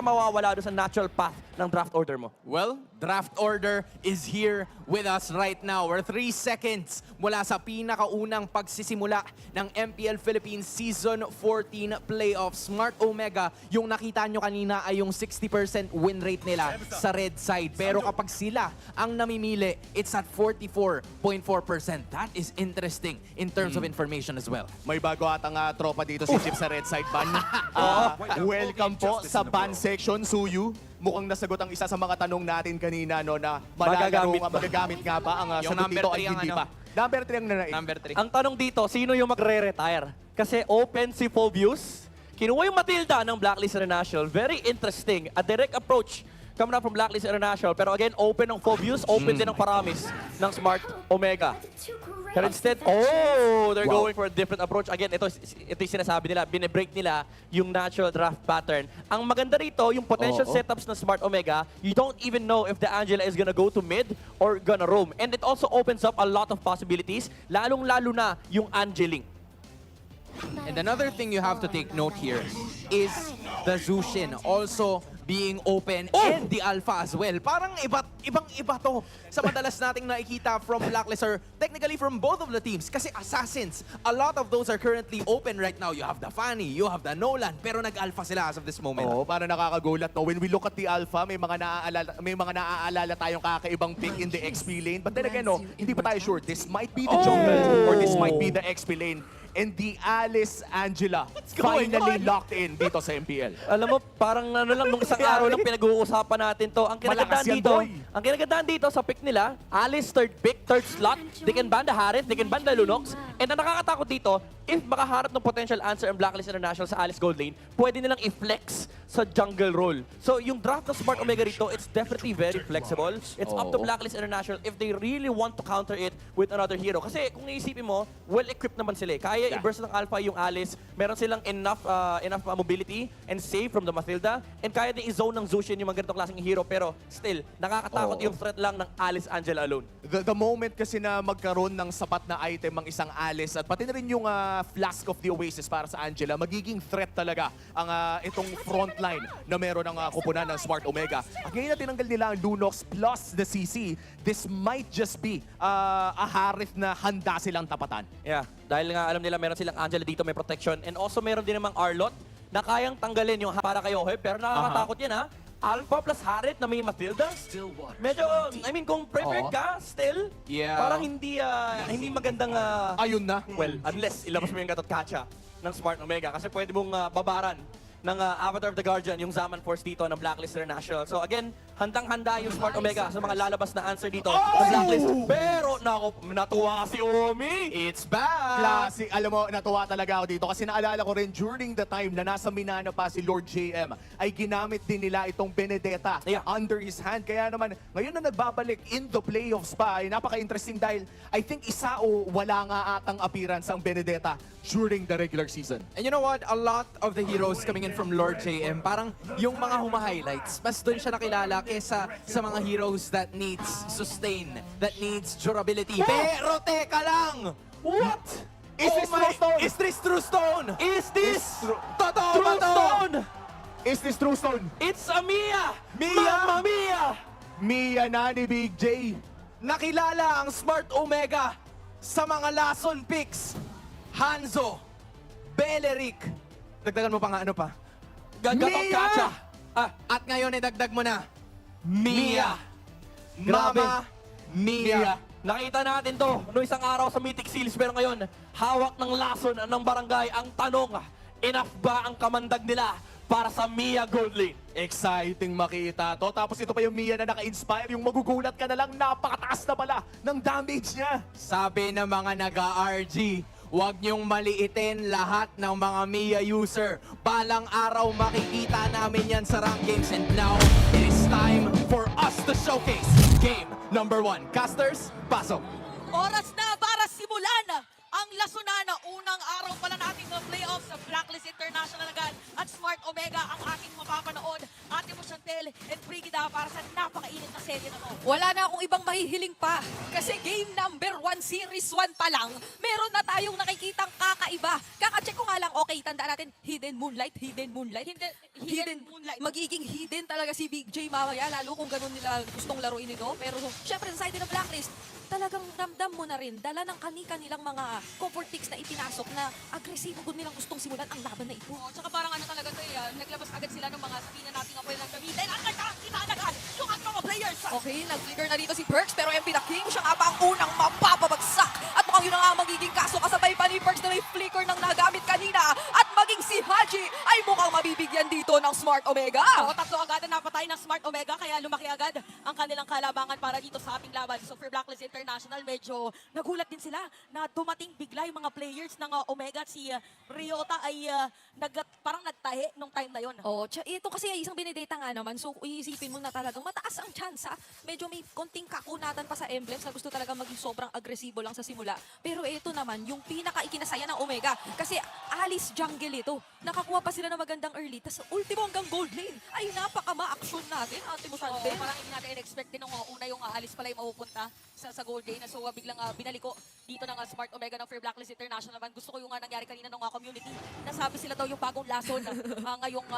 ka mawawala doon sa natural path ng draft order mo? Well, draft order is here with us right now. We're 3 seconds mula sa pinakaunang pagsisimula ng MPL Philippines Season 14 Playoffs. Smart Omega, yung nakita nyo kanina ay yung 60% win rate nila sa red side. Pero kapag sila ang namimili, it's at 44.4%. That is interesting in terms of information as well. May bago atang tropa dito si Chip sa red side ban. Welcome po sa ban section, Suyu. Mukhang nasagot ang isa sa mga tanong natin kanina, no, na magagamit nga ba ang Yung sagot number dito ay 3 ang hindi ano? pa. Number 3 ang nanaig. Number 3. Ang tanong dito, sino yung magre-retire? Kasi open si Phobius. Kinuha yung Matilda ng Blacklist International. Very interesting. A direct approach coming up from Blacklist International. Pero again, open ng Phobius, open din ng Paramis ng Smart Omega. Pero instead, they're going for a different approach. Again, ito yung sinasabi nila, binibreak nila yung natural draft pattern. Ang maganda rito, yung potential setups ng Smart Omega, you don't even know if the Angela is gonna go to mid or gonna roam. And it also opens up a lot of possibilities, lalong-lalo na yung Angeling. And another thing you have to take note here is the Zushin also being open and the Alpha as well. Parang ibang-iba to sa madalas nating nakikita from Blacklist or technically from both of the teams. Kasi Assassins, a lot of those are currently open right now. You have the Fanny, you have the Nolan, pero nag-Alpha sila as of this moment. Oo, para nakakagulat, no? When we look at the Alpha, may mga naaalala tayong kakaibang pick in the XP lane. But then again, no, hindi pa tayo sure. This might be the jungle or this might be the XP lane. And the Alice Angela finally locked in dito sa MPL. Alam mo, parang ano lang, nung isang araw lang pinag-uusapan natin to. Ang Malakas yan, boy. kinagandaan dito sa pick nila, Alice third pick, third slot. They can ban the Harith, they can ban the Lunox. And ang nakakatakot dito, if makaharap ng potential answer ang Blacklist International sa Alice Gold Lane, pwede nilang i-flex sa jungle role. So yung draft ng Smart Omega rito, it's definitely very flexible. It's up to Blacklist International if they really want to counter it with another hero. Kasi kung iisipin mo, well-equipped naman sila. Kaya i-burst ng Alpha yung Alice. Meron silang enough mobility and save from the Matilda. And kaya din i-zone ng Zushin yung mga ganitong klaseng hero. Pero still, nakakatakot yung threat lang ng Alice Angela alone. The moment kasi na magkaroon ng sapat na item ang isang Alice at pati na rin yung Flask of the Oasis para sa Angela, magiging threat talaga ang itong frontline na meron ng kupunan ng Smart Omega. At ngayon na tinanggal nila ang Lunox plus the CC, this might just be a Harith na handa silang tapatan. Yeah, dahil nga alam nila meron silang Angela dito, may protection. And also meron din namang Arlot na kayang tanggalin yung para kayo. Pero nakakatakot yan ha. Alpha plus Harith na may Matilda. Medyo, I mean, kung prepared ka, still, parang hindi magandang... Ayun na. Well, unless ilabas mo yung Gatot Kacha ng Smart Omega kasi pwede mong babaran ng Avatar of the Guardian, yung Zaman Force dito ng Blacklist International. So again, handang-handa yung Smart Omega sa mga lalabas na answer dito ng Blacklist. Pero natuwa si Omi. It's back! Classic. Alam mo, natuwa talaga ako dito kasi naalala ko rin during the time na nasa Minana pa si Lord JM ay ginamit din nila itong Benedetta under his hand. Kaya naman, ngayon na nagbabalik in the playoffs pa ay napaka-interesting dahil I think isa o wala nga atang appearance ang Benedetta during the regular season. And you know what? A lot of the heroes coming in from Lord JM, parang yung mga huma-highlights, mas doon siya nakilala kesa sa mga heroes that needs sustain, that needs durability. Pero teka lang! What? Is this True Stone? Is this True Stone? Is this Totoo True ba to? Stone? Is this True Stone? It's a Mia! Mia! Mamma Mia! Mia na ni Big J. Nakilala ang Smart Omega sa mga Lason picks. Hanzo, Beleric, dagdagan mo pa nga ano pa? Gatot Kacha! At ngayon dagdag mo na, Mia! Mama Grabe. Mia. Nakita natin to noong isang araw sa Mythic Seals, pero ngayon, hawak ng lason ng barangay. Ang tanong, enough ba ang kamandag nila para sa Mia Gold Lane? Exciting makita to. Tapos ito pa yung Mia na naka-inspire. Yung magugulat ka na lang, napakataas na pala ng damage niya. Sabi ng mga naga-RG, huwag niyong maliitin lahat ng mga Mia user. Balang araw makikita namin yan sa rank games. And now, it is time for us to showcase game number 1. Casters, pasok! Oras na para simulan ang lasunana. Unang araw pala natin ng playoffs sa Blacklist International agad at Smart Omega ang ating mapapanood. Ate mo Chantel and Brigida para sa napakainit na serye na to. Wala na akong ibang mahihiling pa. Kasi game number 1, series 1 pa lang, meron na tayong nakikitang kakaiba. Kaka-check ko nga lang, okay, tandaan natin, hidden moonlight. Hidden moonlight. Magiging hidden talaga si Big J mamaya, lalo kung ganun nila gustong laruin ito. Pero syempre sa side ng Blacklist, talagang ramdam mo na rin, dala ng kani-kanilang mga comfort ticks na ipinasok na agresibo kung nilang gustong simulan ang laban na ito. Oo, tsaka parang ano talaga to naglabas agad sila ng mga sabihin na natin ang pwede lang gamitin. At nagkakita agad yung ang mga players. Okay, nag-flicker na dito si Perks, pero MP the King, siya nga pa ang unang mapapabagsak. At mukhang yun na nga ang magiging kaso, kasabay pa ni Perks na may flicker ng nagamit kanina. At maging si Haji ay mukhang mabibigyan dito ng Smart Omega. Oo, tatlo agad na napatay ng Smart Omega kaya lumaki agad ang kanilang kalabangan para dito sa ating laban. So for Blacklist International, medyo nagulat din sila na dumating bigla yung mga players ng Omega. Si Ryota ay parang nagtahe nung time na yon. Oh, ito kasi ay isang binidata nga naman. So, iisipin mo na talagang mataas ang tsansa. Medyo may konting kakunatan pa sa emblems na gusto talaga maging sobrang agresibo lang sa simula. Pero ito naman, yung pinaka-ikinasaya ng Omega. Kasi Alice jungle ito. Nakakuha pa sila ng magandang early. Tapos ultimo hanggang gold lane. Ay, napaka-ma-action natin. Ate mo Oo, Sante. parang hindi natin in-expect din nung una yung Alice pala yung mapupunta sa gold lane. So biglang binaliko dito ng Smart Omega ng Fair Blacklist International naman. Gusto ko yung nangyari kanina ng community. Nasabi sila daw yung bagong lason ngayong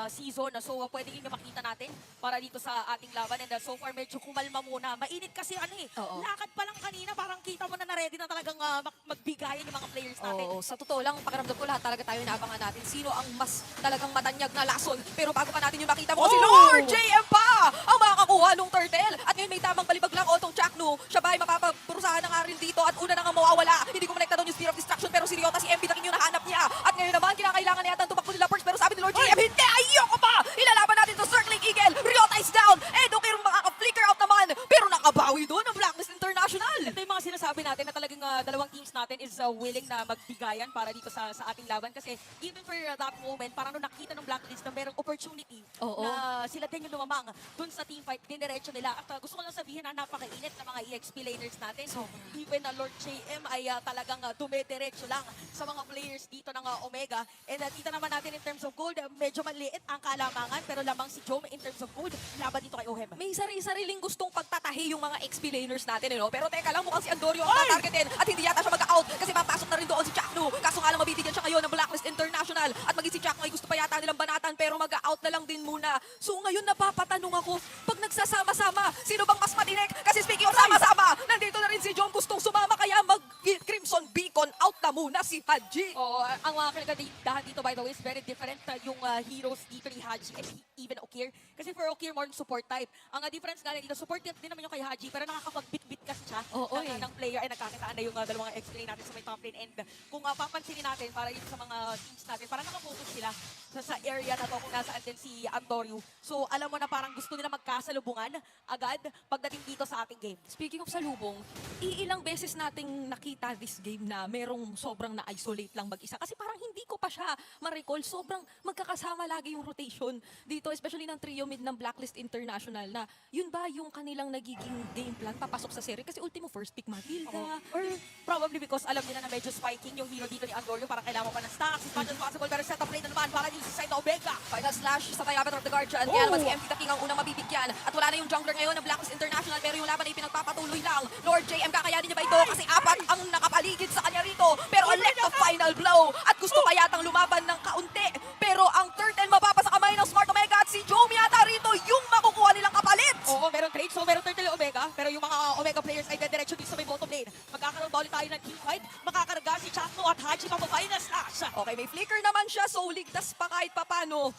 season. So pwede yun yung makita natin para dito sa ating laban. And so far medyo kumalma muna. Mainit kasi Oo. lakad pa lang kanina parang kita mo na ready na talagang magbigayan yung mga players natin. Oo, sa totoo lang, pakiramdam ko lahat talaga tayo naabangan natin. Sino ang mas talagang matanyag na lason. Pero bago pa natin yung makita mo, si Lord JM pa ang makakakuha nung turtle. At ngayon may tamang balibag lang otong Chaknu. Siya ba ay mapapapurusahan na nga rin dito at una na nga mawawala. Hindi ko connecta doon yung Spear of Destruction pero si Ryota, si MP Taking yung nahanap niya. At ngayon naman, kinakailangan na yata ang tumakbo nila Perks pero sabi ni Lord JM, hindi! Ayoko pa! Ilalaban natin to Circling Eagle. Ryota is down. Dokir makaka-flicker out naman. Pero nakabawi doon ang Blacklist International. Ito yung mga sinasabi natin na talagang dalawang teams natin is willing na magbigayan para dito sa ating laban. Kasi even for that moment, parang nung nakita ng Blacklist na merong opportunity Oo. na sila din yung lumamang dun sa teamfight, diniretso nila. At gusto ko lang sabihin na napakainit ng mga EXP laners natin. So even na Lord JM ay talagang dumidiretso lang sa mga players dito ng Omega. And kita naman natin in terms of gold, medyo maliit ang kalamangan pero lamang si Jome in terms of gold, laban dito kay Ohem. May sariling gustong pagtatahi yung mga XP laners natin, Pero teka lang, mukhang si Andorio ang tatargetin at hindi yata siya mag-out kasi papasok na rin doon si Chaknu. Kaso nga lang mabibigyan siya ngayon ng Blacklist International at maging si Chaknu ay gusto pa yata nilang banatan pero mag-out na lang din muna. So ngayon napapatanong ako, pag nagsasama-sama, sino bang mas matinik? Kasi speaking of sama-sama, nandito na rin si John gustong sumama kaya mag-Crimson Beacon out na muna si Haji. Oo, ang mga kinagandahan dito by the way is very different yung heroes dito ni Haji and even Okir. Kasi for Okir, more support type. Ang difference nga dito, support type din naman yung kay Haji pero nakakapag-bit-bit kasi siya Oo, ng player ay nagkakitaan na yung dalawang explain natin sa may top lane. And kung papansinin natin para yun sa mga teams natin, parang nakafocus sila sa area na to kung nasaan din si Andorio. So alam mo na parang gusto nila magkasalubungan agad pagdating dito sa ating game. Speaking of salubong, iilang beses nating nakita this game na merong sobrang na-isolate lang mag-isa. Kasi parang hindi ko pa siya ma-recall. Sobrang magkakasama lagi yung rotation dito, especially ng trio mid ng Blacklist International na yun ba yung kanilang nagiging game plan papasok sa series? Kasi ultimo first pick Matilda. Or probably because alam nila na medyo spiking yung hero dito ni Andorio para kailangan pa ng stacks as much as possible pero set up lane na naman para dito sa side na Omega. Final slash sa Diameter of the Guardian. Kaya naman si MP the King ang unang mabibigyan. At wala na yung jungler ngayon ng Blacklist International pero yung laban ay pinagpapatuloy lang. Lord JM, kakayanin niya ba ito? Kasi apat ang nakapaligid sa kanya rito. Pero elect the final blow. At gusto pa yatang lumaban ng kaunti. Pero ang turtle mapapasa kamay ng Smart Omega at si Jome yata rito yung makukuha nilang kapalit. Oo, meron trade. So, meron turtle yung Omega. Pero yung mga Omega players ay dediretso dito sa may bottom lane. Magkakaroon ba ulit tayo ng team fight? Makakarga si Chakno at Haji papapay na slash. Okay, may flicker naman siya, so ligtas pa kahit papano.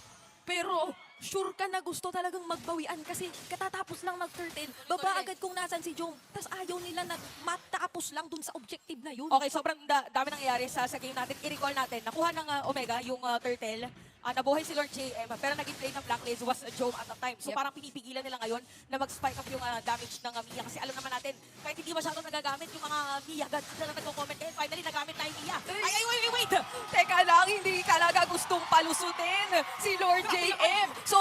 Pero sure ka na gusto talagang magbawian kasi katatapos lang mag-turtle. Baba agad kung nasan si Jome. Tapos ayaw nila na matapos lang dun sa objective na yun. Okay, sobrang dami nangyayari sa game natin. I-recall natin. Nakuha ng Omega yung turtle. Nabuhay si Lord JM, pero naging play ng Blacklist was Jome at the time. So Yep. parang pinipigilan nila ngayon na mag-spike up yung damage ng Mia. Kasi alam naman natin, kahit hindi masyadong nagagamit yung mga Mia, agad sila nagko-comment ngayon. Finally, nagamit na yung Mia. Ay, wait! Teka lang, hindi talaga gustong palusutin si Lord JM. So,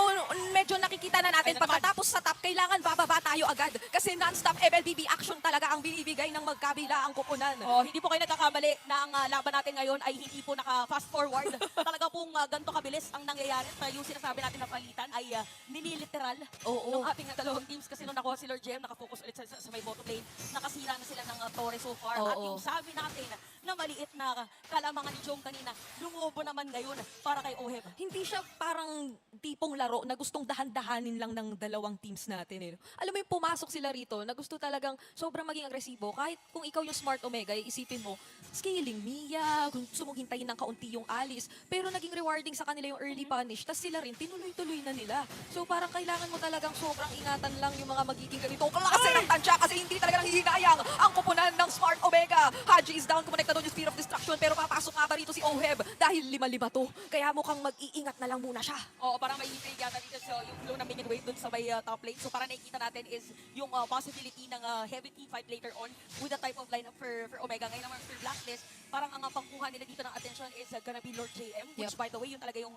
medyo nakikita na natin Ayun naman. pagkatapos sa top, kailangan bababa tayo agad. Kasi non-stop MLBB action talaga. talaga ang binibigay ng magkabila ang kupunan. Oh, hindi po kayo nagkakamali na ang laban natin ngayon ay hindi po naka-fast forward. Talaga pong ganito kabilis ang nangyayari. Yung sinasabi natin na palitan ay nililiteral Oo. ng ating dalawang teams kasi nung nakuha si Lord JM, nakafocus ulit sa may bottom lane. Nakasira na sila ng Torre so far. At Oo. yung sabi natin na maliit na kalamangan ni Jong kanina, lumobo naman ngayon para kay Oheb. Hindi siya parang tipong laro na gustong dahan-dahanin lang ng dalawang teams natin. Eh. Alam mo yung pumasok sila rito na gusto talagang sobrang maging agresibo. Kahit kung ikaw yung Smart Omega, isipin mo, scaling Mia, kung gusto mong hintayin ng kaunti yung Alice. Pero naging rewarding sa kanila yung early punish. Tapos sila rin, tinuloy-tuloy na nila. So parang kailangan mo talagang sobrang ingatan lang yung mga magiging ganito klase ng tansya kasi hindi talaga nanghihinayang ang kupunan ng Smart Omega. Haji is down, kumonekta doon yung Spear of Destruction pero papasok nga ba rito si Oheb dahil 5-5 to. Kaya mukhang mag-iingat na lang muna siya. Oo, parang may intrigue yata dito so, yung flow ng minion wave dun sa may top lane. So parang nakikita natin is yung possibility ng heavy team fight later on with the type of lineup for Omega. Ngayon naman for Blacklist, parang ang pangkuha nila dito ng attention is gonna be Lord JM, which Yep. by the way, yun talaga yung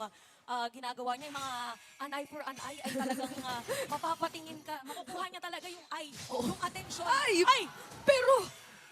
ginagawa niya. Yung mga an eye for an eye ay talagang mapapatingin ka. Makukuha niya talaga yung eye, yung attention. Ay! Pero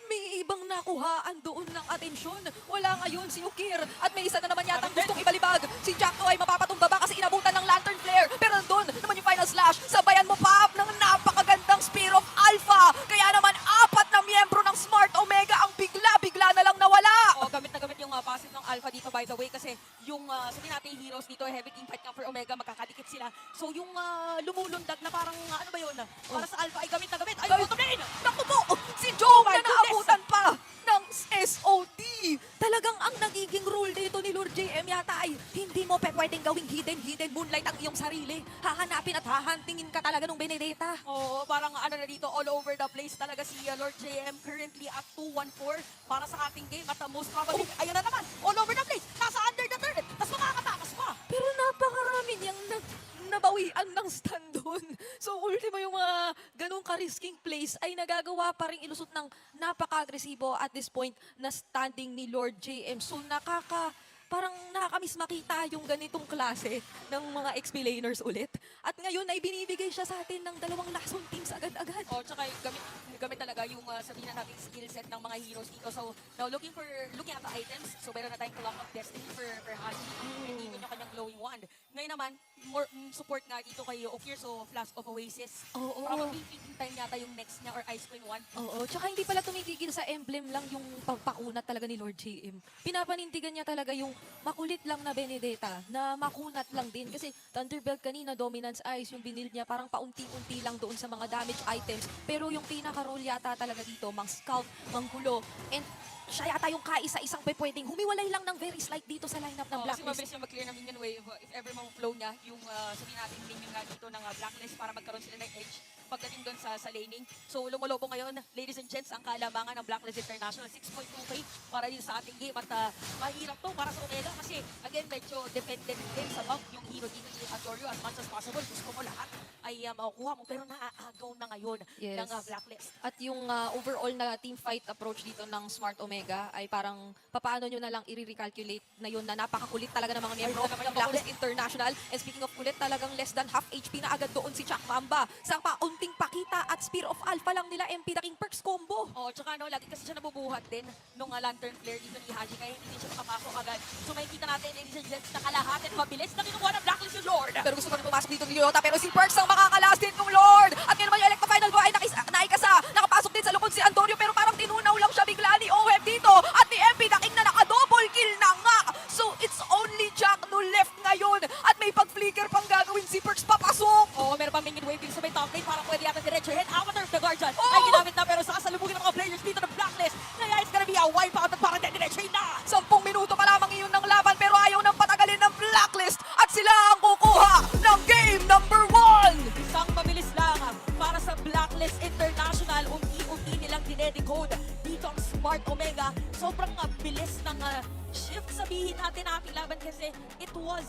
may ibang nakuhaan doon ng atensyon. Wala ngayon si Ukir at may isa na naman yatang gustong ibalibag. Si Jackto ay mapapatumba ba kasi inabutan ng Lantern Flare. Pero nandun naman yung final slash. Sabayan mo pa ng napakagandang Spear of Alpha. Kaya naman 4 na miyembro ng Smart Omega ang bigla-bigla na lang nawala. Oh, gamit na gamit yung passive ng Alpha dito by the way kasi yung sabihin natin yung heroes dito heavy team fight nga for Omega magkakadikit sila. So yung lumulundag na parang ano ba yun? Para sa Alpha ay gamit na gamit. Ay, bottom lane! Naku po! Si Joe my na naabutan pa ng SOT. Talagang ang nagiging rule dito ni Lord JM yata ay hindi mo pwedeng gawing hidden moonlight ang iyong sarili. Hahanapin at hahantingin ka talaga ng Benedetta. Oo, parang ano na dito, all over the place talaga si Lord JM currently at 2-1-4 para sa ating game at most probably, ayun na naman, all over the place, nasa under the turret, tapos makakatakas pa. Pero napakarami niyang nabawian ng stand doon. So ultimo yung mga ganung ka-risking plays ay nagagawa pa rin ilusot ng napaka-agresibo at this point na standing ni Lord JM. So parang nakakamiss makita yung ganitong klase ng mga XP-laners ulit. At ngayon ay binibigay siya sa atin ng dalawang lason teams agad-agad. Oh, tsaka yung gamit talaga yung sabihin na natin skill set ng mga heroes dito. So, now looking at the items. So, meron na tayong Clock of Destiny for Haji. And dito yung kanyang glowing wand. Ngayon naman, more support nga dito kay Okir. So, Flask of Oasis. Oo. Probably feeding time yata yung next niya or Ice Queen 1. Oo, tsaka hindi pala tumitigil sa emblem lang yung pagpakunat talaga ni Lord JM. Pinapanindigan niya talaga yung makulit lang na Benedetta, na makunat lang din. Kasi Thunderbelt kanina, Dominance Eyes, yung binild niya, parang paunti-unti lang doon sa mga damage items. Pero yung pinaka-role yata talaga dito, mang scout, mang gulo, and siya yata yung kaisa-isang pwedeng humiwalay lang ng very slight dito sa lineup ng Kasi Blacklist. mabilis yung mag-clear ng minion wave. If ever mang flow niya, yung sabihin natin minion nga dito ng Blacklist para magkaroon sila ng edge pagdating doon sa laning. So lumolobo ngayon, ladies and gents, ang kalamangan ng Blacklist International. 6.2k para din sa ating game. At mahirap to para sa Omega kasi again, medyo dependent din sa buff yung hero dito ni Artorio as much as possible. Gusto mo lahat ay makukuha mo pero naaagaw na ngayon Yes. ng Blacklist. At yung overall na team fight approach dito ng Smart Omega ay parang papaano nyo na lang i-recalculate na yun na napakakulit talaga ng mga miyembro Ay, ng Blacklist International. And speaking of kulit, talagang less than half HP na agad doon si Chuck Mamba. Sa paunting pakita at Spear of Alpha lang nila MP the King Perks combo. Oh, tsaka lagi kasi siya nabubuhat din nung Lantern Flare dito ni Haji kaya hindi din siya makapasok agad. So makikita natin, ladies and gents, na kalahati at mabilis na kinukuha ng Blacklist yung Lord. Pero gusto ko rin pumasok dito ni Leota, pero si Perks ang makakalas din ng Lord. At ngayon naman yung Electro Final Go ay naikasa. Nakapasok din sa lukod si Antonio pero parang tinunaw lang siya bigla ni Oheb dito. At ni MP the King na naka-double kill na nga. So it's only Jack no left ngayon. At may pag-flicker pang gagawin si Perks papasok. Oo, meron pa minion wave dito sa may top lane para pwede yata diretso hit. Avatar of the Guardian Oo! ay ginamit na pero sa kasalubugin ng mga players dito ng Blacklist. Kaya it's gonna be a wipeout at parang diretso hit na. 10 minuto pa lamang iyon ng laban pero ayaw nang patagalin ng Blacklist at sila ang kukuha ng game number 1. Isang mabilis lang para sa Blacklist International. Unti-unti nilang dinedecode dito ang Smart Omega. Sobrang bilis ng shift sabihin natin ating laban kasi it was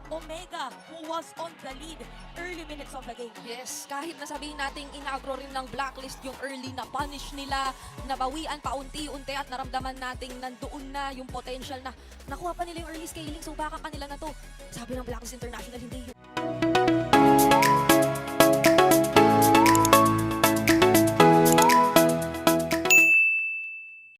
Omega who was on the lead early minutes of the game. Yes, kahit na sabihin nating inagro rin ng Blacklist yung early na punish nila, nabawian pa unti-unti at naramdaman nating nandoon na yung potential na nakuha pa nila yung early scaling so baka kanila na to. Sabi ng Blacklist International, hindi